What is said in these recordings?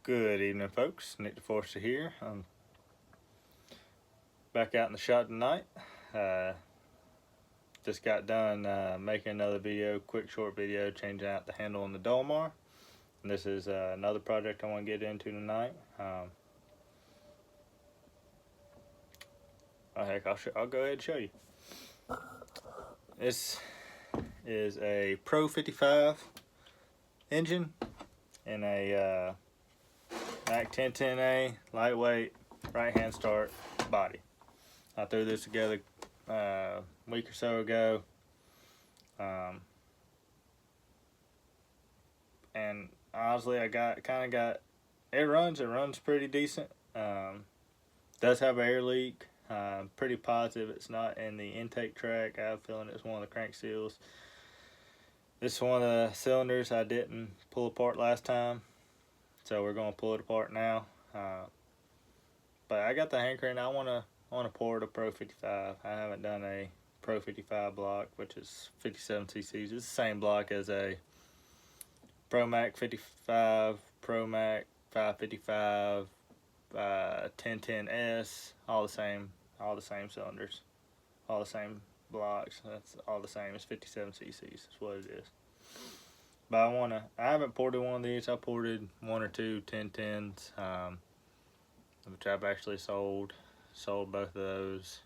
Good evening, folks. Nick DeForster here. I'm back out in the shop tonight. Just got done making another video, quick short video, changing out the handle on the Dolmar. And this is another project I want to get into tonight. I'll go ahead and show you. This is a Pro 55 engine and a Mac 1010A lightweight right hand start body. I threw this together a week or so ago, and honestly I got it runs pretty decent. Does have an air leak. Pretty positive it's not in the intake track. I have a feeling it's one of the crank seals. This is one of the cylinders I didn't pull apart last time, so we're going to pull it apart now. But I got the hankering. I want to pour it a Pro 55. I haven't done a Pro 55 block, which is 57 cc's. It's the same block as a Pro Mac 55, Pro Mac 555, 1010S. All the same cylinders, all the same blocks. That's all the same. It's 57 cc's. That's what it is. But I haven't ported one of these. I ported one or two 1010s, which I've actually sold both of those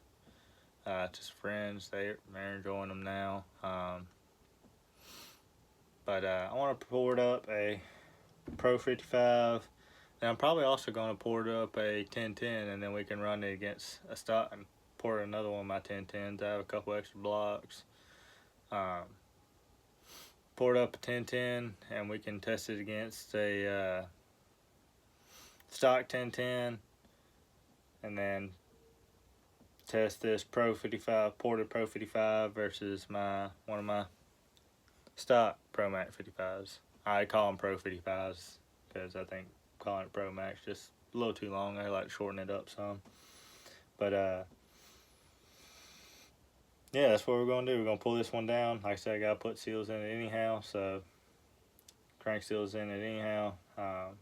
to some friends. They're enjoying them now. But I want to pour up a Pro 55, and I'm probably also going to pour up a 1010, and then we can run it against a stock and pour another one of my 1010s. I have a couple extra blocks. Poured up a 1010, and we can test it against a stock 1010, and then test this Pro 55 ported Pro 55 versus one of my stock Pro Mac 55s. I call them Pro 55s because I think calling it Pro Max just a little too long. I like to shorten it up some. But yeah, that's what we're gonna do. We're gonna pull this one down. Like I said, I gotta put seals in it anyhow, so crank seals in it anyhow. And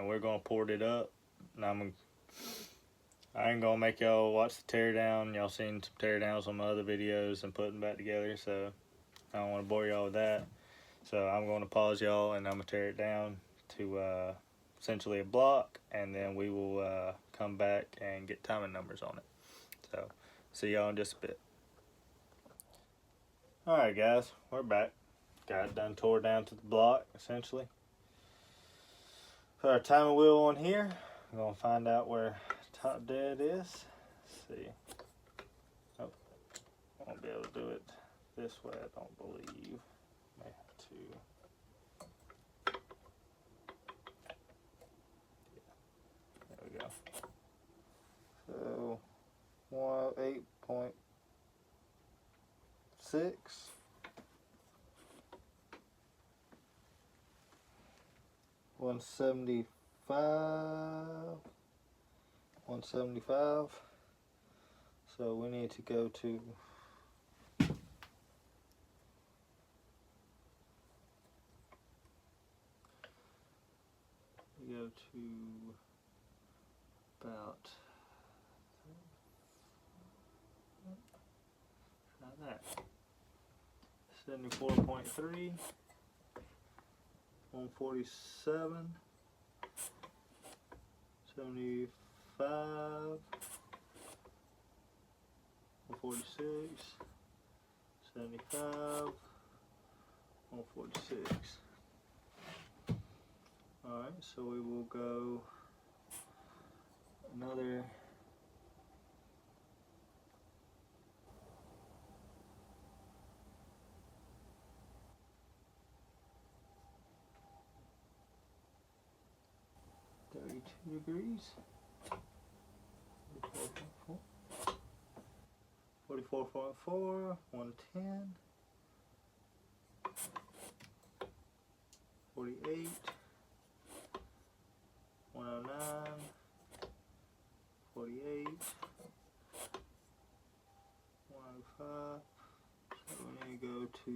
we're gonna port it up. And I ain't gonna make y'all watch the tear down. Y'all seen some tear downs on my other videos and putting back together, so I don't want to bore y'all with that. So I'm gonna pause y'all, and I'm gonna tear it down to essentially a block, and then we will come back and get timing numbers on it. So see y'all in just a bit. Alright guys, we're back. Got it done, tore down to the block essentially. Put our timing wheel on here. We're gonna find out where top dead is. Let's see. Oh, I won't be able to do it this way, I don't believe. May have to. Yeah, there we go. So 8.6. 175. So we need to go to about that 74.3, 147, 75, 146, 75, 146. Alright, so we will go another degrees. 44.4, 110, 48, 109, 48, 105. So we need to go to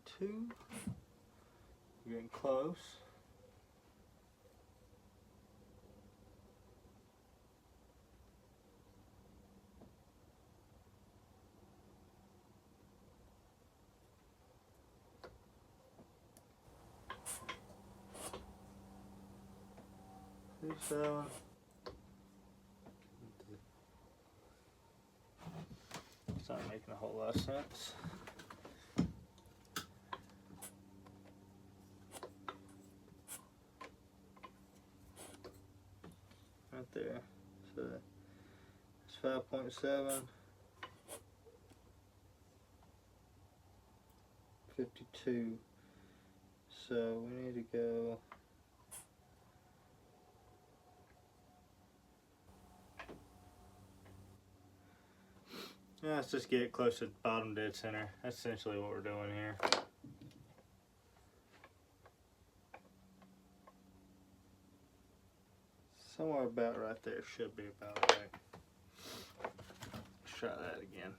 42. We're getting close. So it's not making a whole lot of sense. Right there. So it's 5.7. 52. So we need to go. Yeah, let's just get it close to the bottom dead center. That's essentially what we're doing here. Somewhere about right there should be about right. Let's try that again.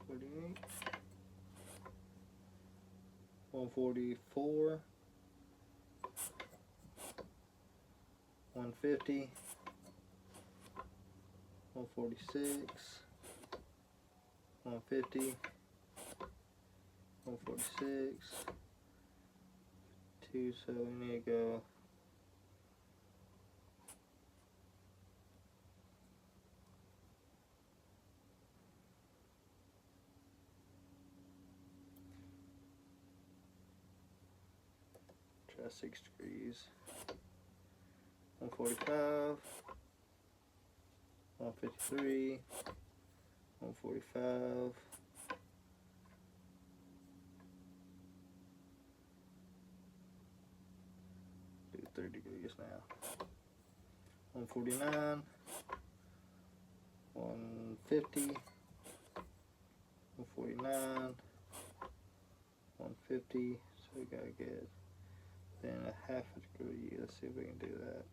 48. 144. 150. 146, 150, 146, 2, so we need to go try 6 degrees, 145, 153, 145, do 30 degrees now, 149, 150, 149, 150, so we gotta get then a half a degree. Let's see if we can do that.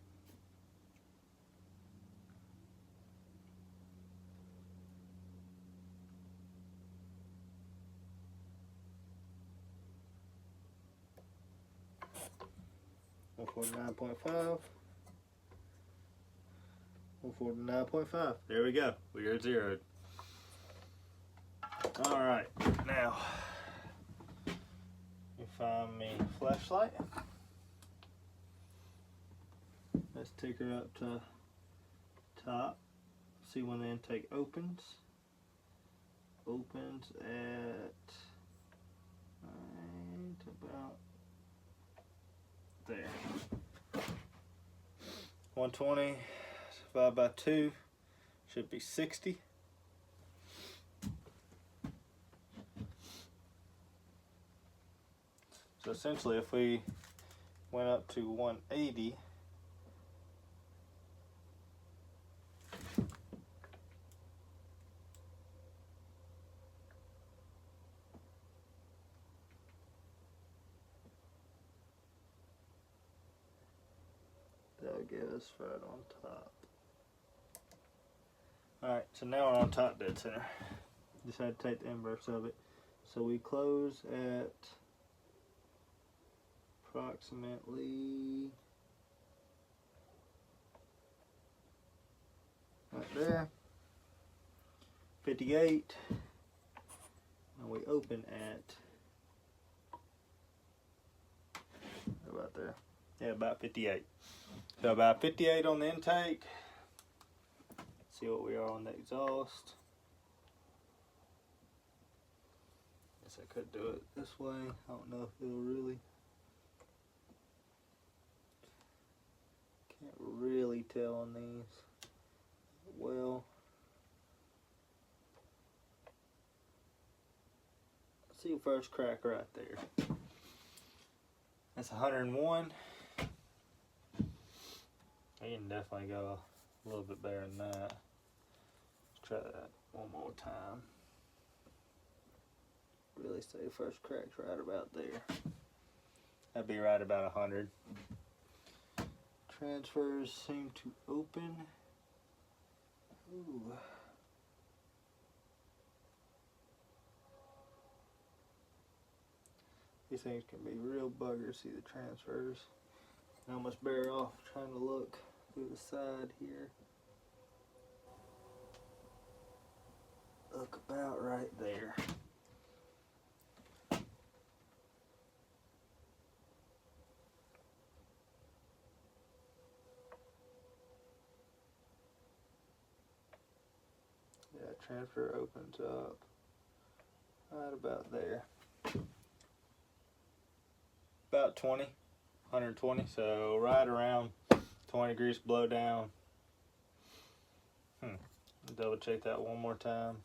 One 49.5. 149.5. There we go. We are zeroed. Alright, now you find me a flashlight. Let's take her up to top. See when the intake opens. Opens at right about there. 120 divided by 2 should be 60. So essentially if we went up to 180, that'll give us right on top. Alright, so now we're on top dead center. Just had to take the inverse of it. So we close at approximately right there, 58, and we open at about there. Yeah, about 58. So about 58 on the intake. See what we are on the exhaust. Guess I could do it this way. I don't know if it'll really. Can't really tell on these. Well, see first crack right there. That's 101. I can definitely go a little bit better than that. Let's try that one more time. Really say first crack's right about there. That'd be right about 100. Transfers seem to open. Ooh. These things can be real buggers. See the transfers. I almost bear off trying to look through the side here. Look about right there. Yeah, transfer opens up right about there. About 20, 120, so right around 20 degrees blow down. Double check that one more time.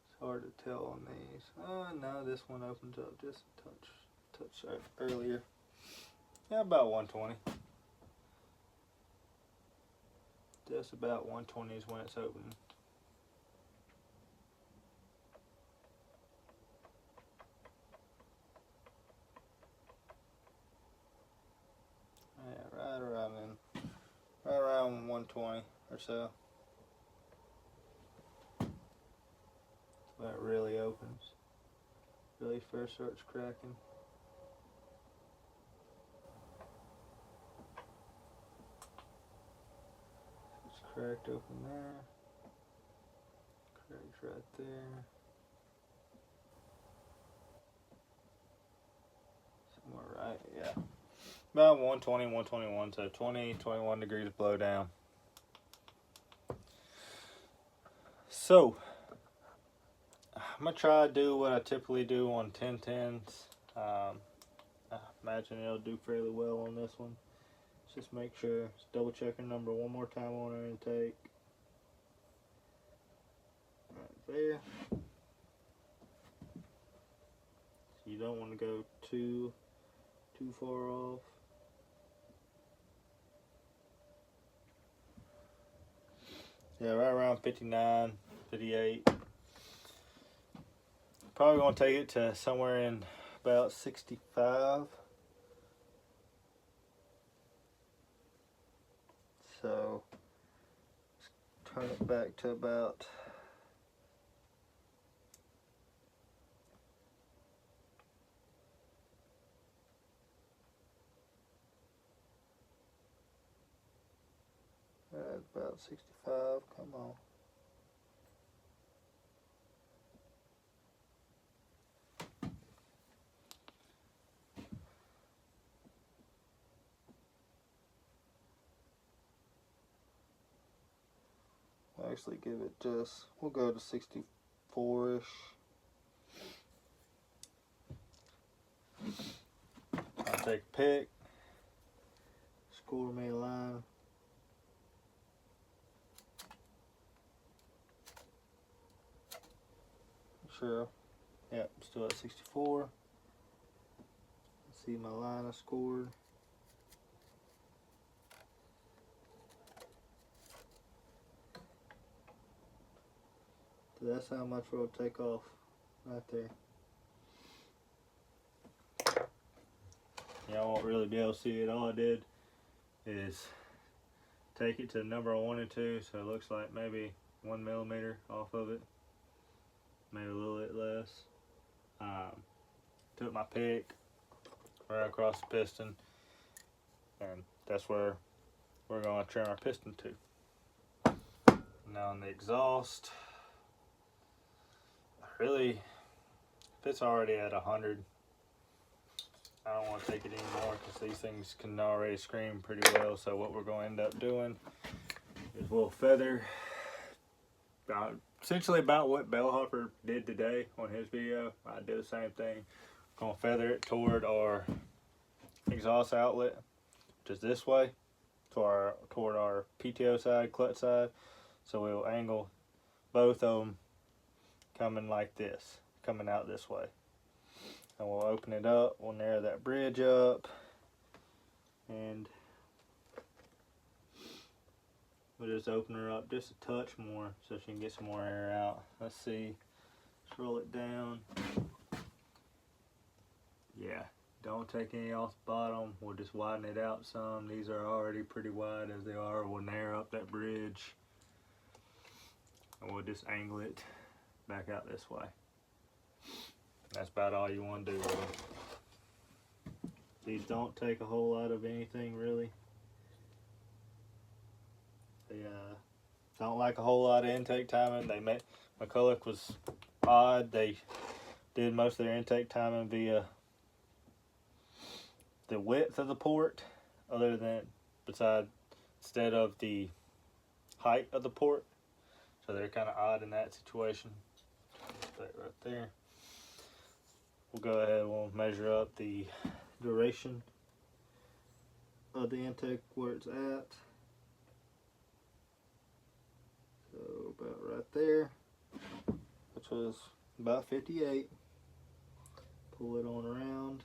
It's hard to tell on these. Oh, no, this one opens up just a touch earlier. Yeah, about 120. Just about 120 is when it's open. Yeah, right around 120 or so. When it really opens, really first starts cracking. It's cracked open there. Cracked right there. Somewhere right, yeah. About 120, 121, so 20, 21 degrees blow down. So, I'm going to try to do what I typically do on 1010s. I imagine it'll do fairly well on this one. Just make sure, just double check your number one more time on our intake. Right there. So you don't want to go too far off. Yeah, right around 59, 58. Probably going to take it to somewhere in about 65. So, let's turn it back to about about 65. Come on. Actually give it just, we'll go to 64-ish. I'll take a pick, score me a line. Sure, yep, still at 64. See my line I scored. So that's how much we'll take off right there. Y'all won't really be able to see it. All I did is take it to the number I wanted to, so it looks like maybe 1 millimeter off of it, maybe a little bit less. Took my pick right across the piston, and that's where we're going to trim our piston to. Now on the exhaust, really, if it's already at 100, I don't want to take it anymore because these things can already scream pretty well. So what we're going to end up doing is we'll feather essentially about what Bellhopper did today on his video. I did the same thing. Going to feather it toward our exhaust outlet, just this way, toward our PTO side, clutch side. So we'll angle both of them coming like this, coming out this way. And we'll open it up, we'll narrow that bridge up, and we'll just open her up just a touch more so she can get some more air out. Let's see, let's roll it down. Yeah, Don't take any off the bottom. We'll just widen it out some. These are already pretty wide as they are. We'll narrow up that bridge. And we'll just angle it back out this way. That's about all you want to do, really. These don't take a whole lot of anything, really. They don't like a whole lot of intake timing. Mcculloch was odd. They did most of their intake timing via the width of the port, instead of the height of the port. So they're kind of odd in that situation. That right there. We'll go ahead and we'll measure up the duration of the intake where it's at. So about right there, which was about 58. Pull it on around.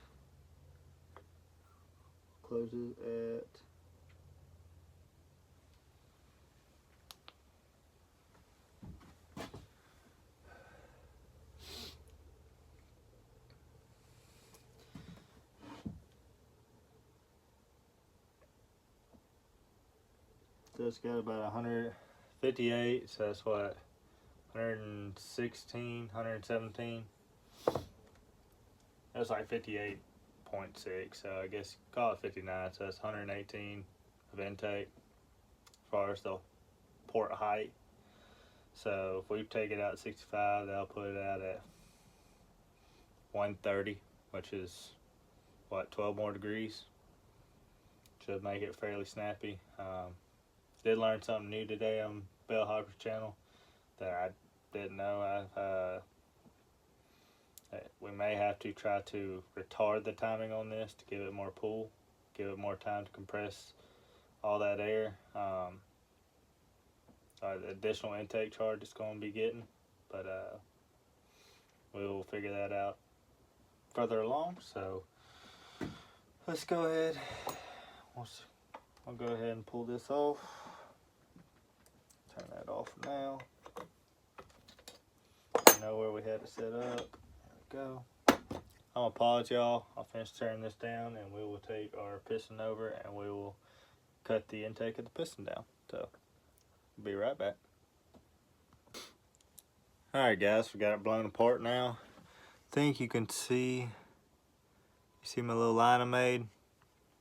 Close it at so it's got about 158, so that's what, 116, 117. That's like 58.6, so I guess call it 59, so that's 118 of intake as far as the port height. So if we take it out at 65, that'll put it out at 130, which is what, 12 more degrees. Should make it fairly snappy. Did learn something new today on Bellhopper's channel that I didn't know. We may have to try to retard the timing on this to give it more pull, give it more time to compress all that air. The additional intake charge it's going to be getting, but we'll figure that out further along. So let's go ahead. I'll go ahead and pull this off. Turn that off now. You know where we had it set up. There we go. I'm gonna pause, y'all. I'll finish turning this down and we will take our piston over and we will cut the intake of the piston down. So be right back. Alright guys, we got it blown apart now. I think you can see my little line I made?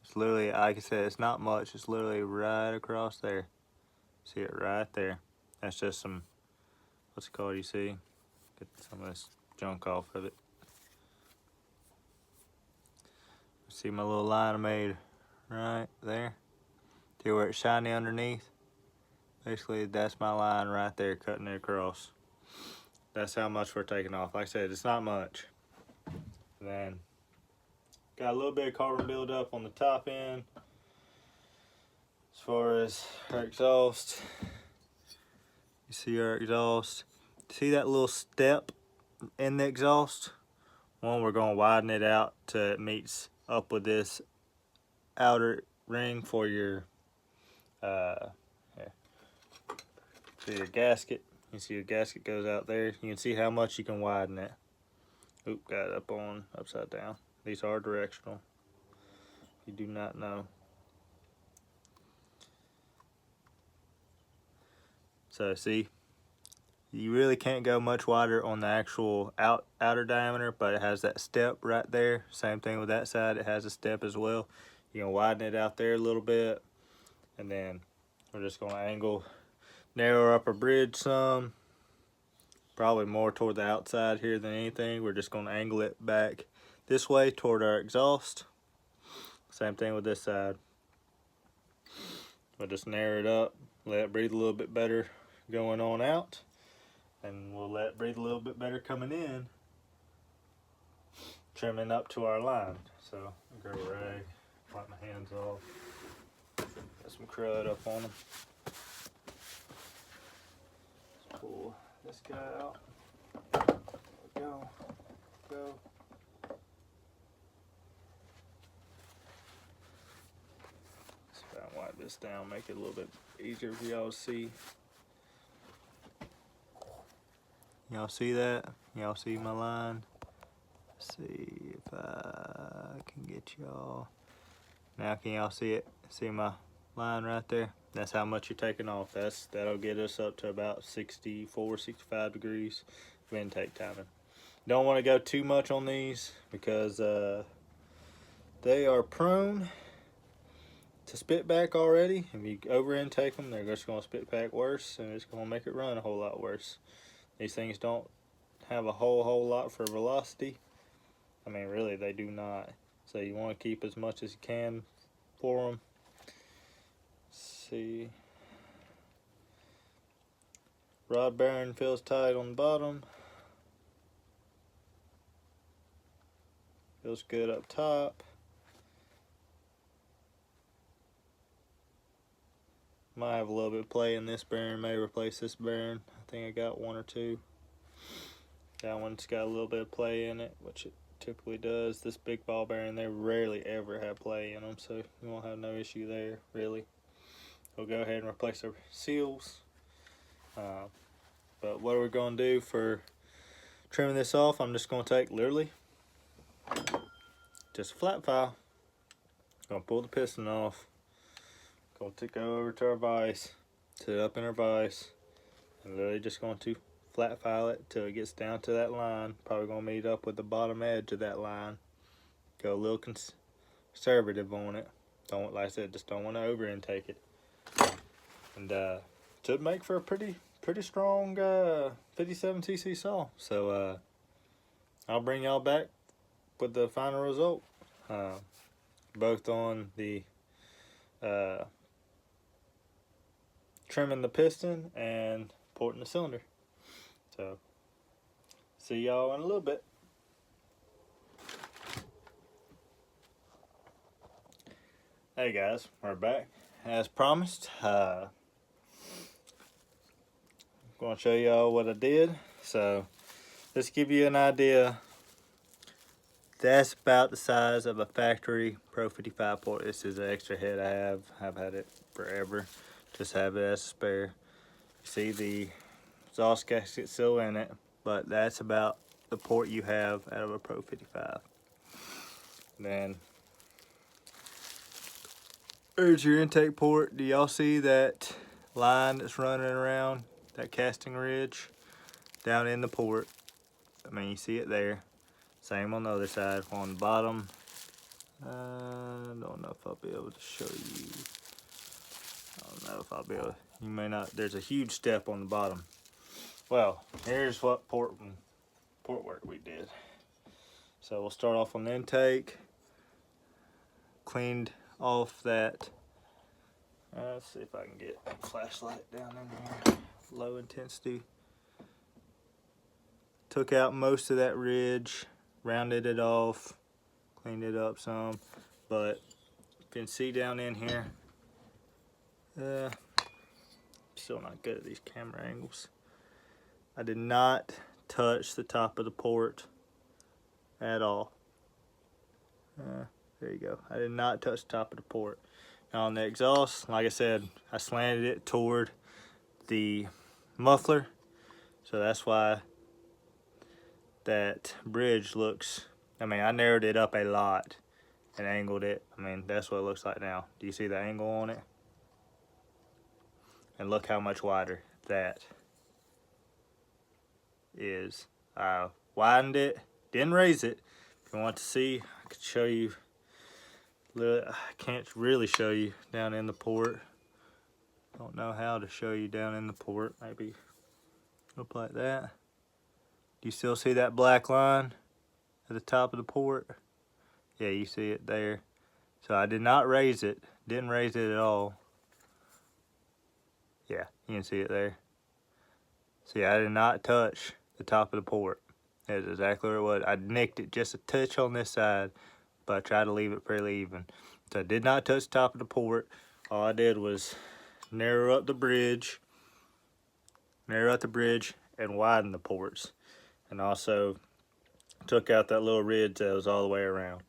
It's literally, like I said, it's not much. It's literally right across there. See it right there. That's just some, what's it called, you see? Get some of this junk off of it. See my little line I made right there? See where it's shiny underneath? Basically, that's my line right there, cutting it across. That's how much we're taking off. Like I said, it's not much. And then, got a little bit of carbon buildup on the top end. As far as our exhaust, you see our exhaust. See that little step in the exhaust? One, we're going to widen it out till it meets up with this outer ring for your your gasket. You see your gasket goes out there. You can see how much you can widen it. Oop, got it upside down. These are directional. You do not know. So see, you really can't go much wider on the actual outer diameter, but it has that step right there. Same thing with that side, it has a step as well. You can widen it out there a little bit, and then we're just going to narrow up our bridge some. Probably more toward the outside here than anything. We're just going to angle it back this way toward our exhaust. Same thing with this side. We'll just narrow it up, let it breathe a little bit better going on out, and we'll let it breathe a little bit better coming in, trimming up to our line. So I'll grab a rag, wipe my hands off, got some crud up on them. Let's pull this guy out. There we go. Let's try and wipe this down, make it a little bit easier for y'all to see. Y'all see that? Y'all see my line? See if I can get y'all. Now can y'all see it? See my line right there? That's how much you're taking off. That'll get us up to about 64, 65 degrees of intake timing. Don't want to go too much on these because they are prone to spit back already. If you over intake them, they're just going to spit back worse, and it's going to make it run a whole lot worse. These things don't have a whole lot for velocity. I mean, really, they do not. So you want to keep as much as you can for them. See, rod bearing feels tight on the bottom. Feels good up top. Might have a little bit of play in this bearing. May replace this bearing. I think I got one or two. That one's got a little bit of play in it, which it typically does. This big ball bearing, they rarely ever have play in them, so you won't have no issue there, really. We'll go ahead and replace our seals. But what we're going to do for trimming this off, I'm just going to take literally just a flat file. Going to pull the piston off. Going to go over to our vise, set it up in our vise, and literally just going to flat file it till it gets down to that line. Probably going to meet up with the bottom edge of that line. Go a little conservative on it. Don't, like I said, just don't want to over intake it. And should make for a pretty strong 57cc saw. So I'll bring y'all back with the final result, both on the trimming the piston and porting the cylinder. So see y'all in a little bit. Hey guys, we're back as promised. Going to show y'all what I did. So let's give you an idea. That's about the size of a factory Pro 55 port. This is an extra head I have. I've had it forever. Just have it as a spare. You see the exhaust gasket still in it, but that's about the port you have out of a Pro 55. Then there's your intake port. Do y'all see that line that's running around that casting ridge down in the port? I mean, you see it there. Same on the other side. On the bottom, I don't know if I'll be able to show you. I don't know if I'll be able to. You may not. There's a huge step on the bottom. Well, here's what port work we did. So we'll start off on the intake. Cleaned off that. Let's see if I can get a flashlight down in here. Low intensity. Took out most of that ridge, rounded it off, cleaned it up some, but you can see down in here, still not good at these camera angles. I did not touch the top of the port at all. There you go. I did not touch the top of the port. Now on the exhaust, like I said, I slanted it toward the muffler, so that's why that bridge looks, I mean, I narrowed it up a lot and angled it. I mean, that's what it looks like now. Do you see the angle on it? And look how much wider that is. I widened it, didn't raise it. If you want to see, I could show you. I can't really show you down in the port. Don't know how to show you down in the port. Maybe up like that. Do you still see that black line at the top of the port? Yeah, you see it there. So I did not raise it. Didn't raise it at all. Yeah, you can see it there. See, I did not touch the top of the port. That's exactly where it was. I nicked it just a touch on this side, but I tried to leave it fairly even. So I did not touch the top of the port. All I did was narrow up the bridge, and widen the ports. And also took out that little ridge that was all the way around.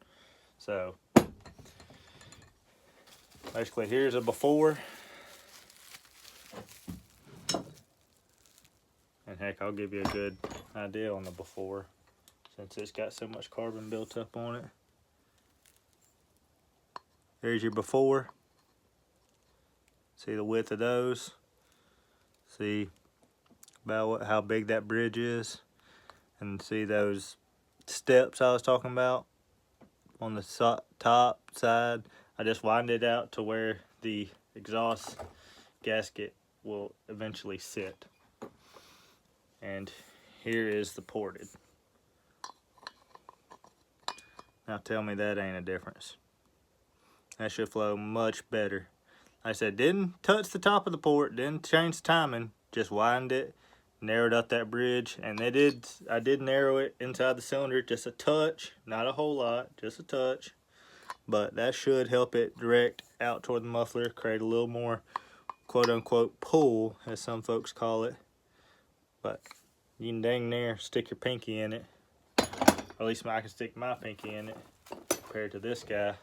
So basically here's a before. And heck, I'll give you a good idea on the before since it's got so much carbon built up on it. There's your before. See the width of those. See about how big that bridge is. And see those steps I was talking about on the top side. I just widened it out to where the exhaust gasket will eventually sit. And here is the ported. Now tell me that ain't a difference. That should flow much better. Like I said, didn't touch the top of the port, didn't change the timing, just widened it, narrowed up that bridge, and I did narrow it inside the cylinder just a touch, not a whole lot, just a touch. But that should help it direct out toward the muffler, create a little more quote-unquote pull, as some folks call it. But you can dang near stick your pinky in it. Or at least I can stick my pinky in it compared to this guy,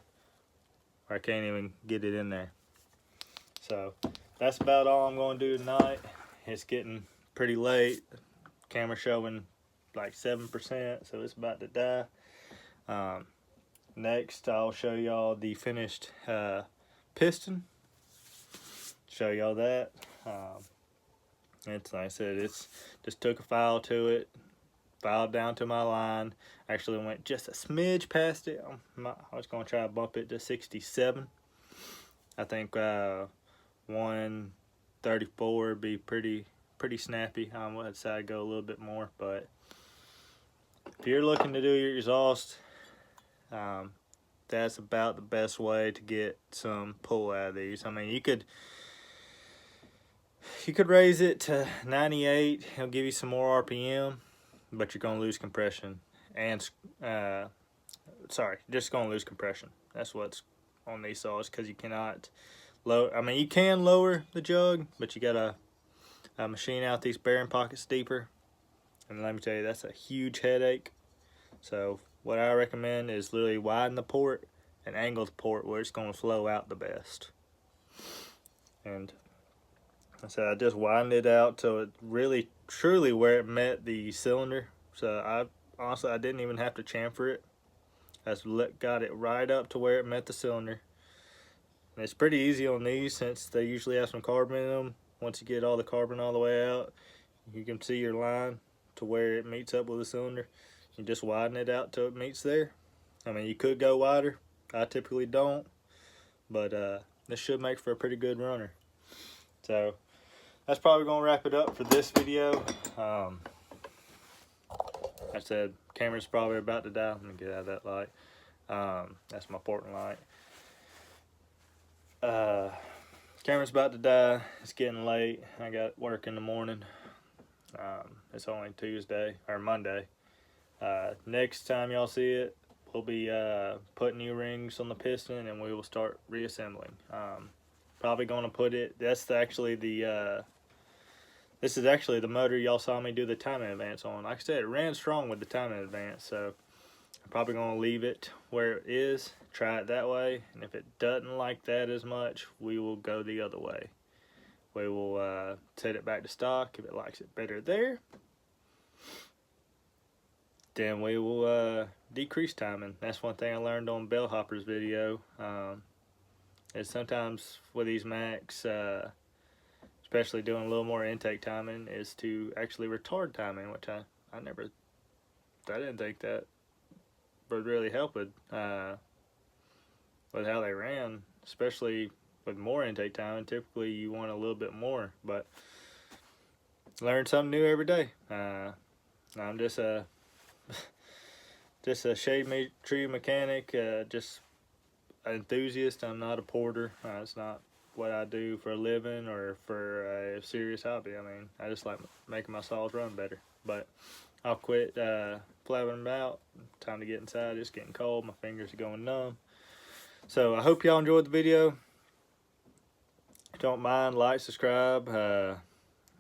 where I can't even get it in there. So that's about all I'm going to do tonight. It's getting pretty late. Camera showing like 7%, so it's about to die. Next, I'll show y'all the finished piston. Show y'all that. It's like I said, it's just took a file to it, filed down to my line. Actually went just a smidge past it. I was gonna try to bump it to 67. I think 134 would be pretty snappy. I'd say I'd go a little bit more, but if you're looking to do your exhaust, that's about the best way to get some pull out of these. I mean, you could raise it to 98. It'll give you some more RPM, but you're gonna lose compression and just gonna lose compression. That's what's on these saws, because you cannot lower. I mean, you can lower the jug, but you gotta machine out these bearing pockets deeper, and let me tell you, that's a huge headache. So what I recommend is literally widen the port and angle the port where it's going to flow out the best. And I said I just widened it out till it really truly where it met the cylinder. So honestly I didn't even have to chamfer it. I just got it right up to where it met the cylinder. And it's pretty easy on these, since they usually have some carbon in them. Once you get all the carbon all the way out, you can see your line to where it meets up with the cylinder. You just widen it out till it meets there. I mean, you could go wider. I typically don't, but this should make for a pretty good runner. So that's probably gonna wrap it up for this video. Like I said, camera's probably about to die. Let me get out of that light. That's my porting light. Camera's about to die. It's getting late. I got work in the morning. It's only Tuesday or Monday. Next time y'all see it, we'll be putting new rings on the piston, and we will start reassembling. Probably gonna put it. This is actually the motor y'all saw me do the timing advance on. Like I said, it ran strong with the timing advance, so I'm probably gonna leave it where it is. Try it that way, and if it doesn't like that as much, we will go the other way. We will set it back to stock. If it likes it better there, then we will decrease timing. That's one thing I learned on Bellhopper's video. Is sometimes with these Macs, especially doing a little more intake timing, is to actually retard timing, which I didn't think that would really help with how they ran, especially with more intake timing. Typically you want a little bit more, but learn something new every day. I'm just a shade tree mechanic, just an enthusiast. I'm not a porter. It's not what I do for a living or for a serious hobby. I mean, I just like making my saws run better. But I'll quit flapping them out. Time to get inside. It's getting cold. My fingers are going numb. So I hope y'all enjoyed the video. If you don't mind, like, subscribe,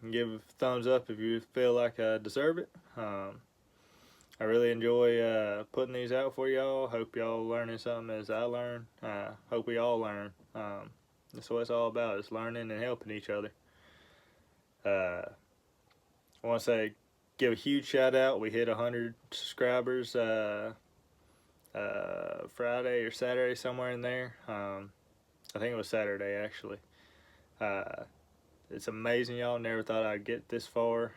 give a thumbs up if you feel like I deserve it. I really enjoy putting these out for y'all. Hope y'all learning something as I learn. Hope we all learn. That's what it's all about, is learning and helping each other. I want to say give a huge shout out. We hit 100 subscribers Friday or Saturday, somewhere in there. I think it was Saturday, actually. It's amazing, y'all. Never thought I'd get this far.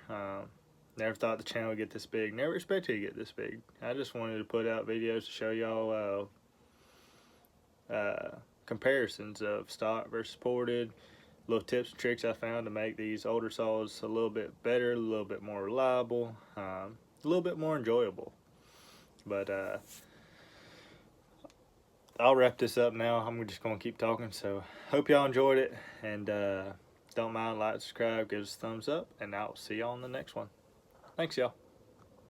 Never thought the channel would get this big. Never expected to get this big. I just wanted to put out videos to show y'all comparisons of stock versus ported, little tips and tricks I found to make these older saws a little bit better, a little bit more reliable, a little bit more enjoyable. But I'll wrap this up now. I'm just going to keep talking. So hope y'all enjoyed it, and don't mind, like, subscribe, give us a thumbs up, and I'll see y'all on the next one. Thanks, y'all.